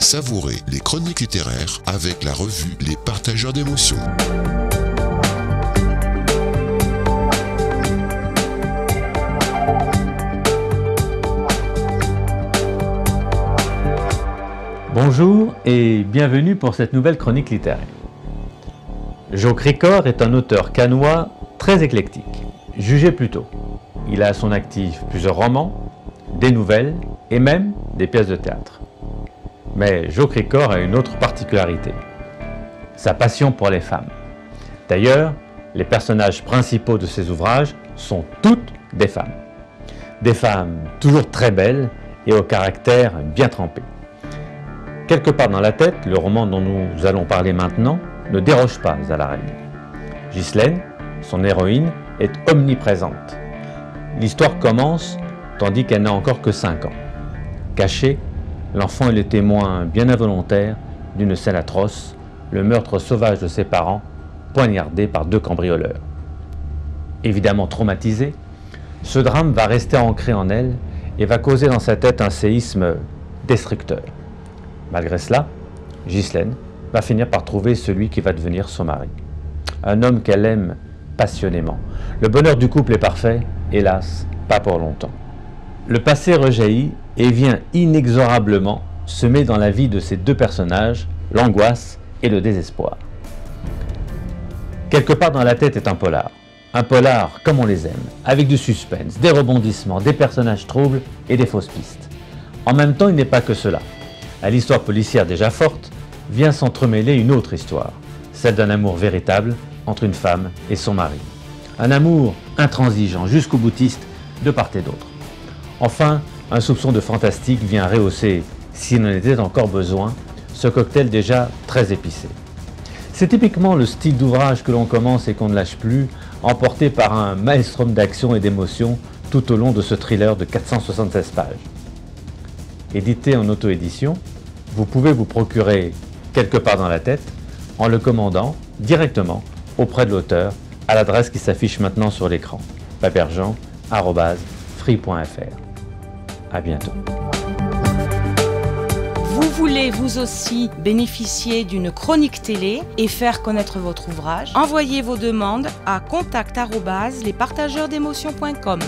Savourez les chroniques littéraires avec la revue Les Partageurs d'émotions. Bonjour et bienvenue pour cette nouvelle chronique littéraire. Joe Cricor est un auteur cannois très éclectique. Jugez plutôt. Il a à son actif plusieurs romans, des nouvelles et même des pièces de théâtre. Mais Joe Cricor a une autre particularité, sa passion pour les femmes. D'ailleurs, les personnages principaux de ses ouvrages sont toutes des femmes. Des femmes toujours très belles et au caractère bien trempé. Quelque part dans la tête, le roman dont nous allons parler maintenant ne déroge pas à la règle. Ghislaine, son héroïne, est omniprésente. L'histoire commence tandis qu'elle n'a encore que 5 ans. Caché, l'enfant est le témoin bien involontaire d'une scène atroce, le meurtre sauvage de ses parents, poignardés par 2 cambrioleurs. Évidemment traumatisée, ce drame va rester ancré en elle et va causer dans sa tête un séisme destructeur. Malgré cela, Ghislaine va finir par trouver celui qui va devenir son mari. Un homme qu'elle aime passionnément. Le bonheur du couple est parfait, hélas, pas pour longtemps. Le passé rejaillit et vient inexorablement semer dans la vie de ces 2 personnages l'angoisse et le désespoir. Quelque part dans la tête est un polar. Un polar comme on les aime, avec du suspense, des rebondissements, des personnages troubles et des fausses pistes. En même temps, il n'est pas que cela. À l'histoire policière déjà forte, vient s'entremêler une autre histoire, celle d'un amour véritable entre une femme et son mari. Un amour intransigeant, jusqu'au boutiste, de part et d'autre. Enfin, un soupçon de fantastique vient rehausser, s'il en était encore besoin, ce cocktail déjà très épicé. C'est typiquement le style d'ouvrage que l'on commence et qu'on ne lâche plus, emporté par un maelstrom d'action et d'émotion tout au long de ce thriller de 476 pages. Édité en auto-édition, vous pouvez vous procurer quelque part dans la tête en le commandant directement auprès de l'auteur à l'adresse qui s'affiche maintenant sur l'écran, paperjean@free.fr. À bientôt. Vous voulez vous aussi bénéficier d'une chronique télé et faire connaître votre ouvrage? Envoyez vos demandes à contact@lespartageursémotions.com.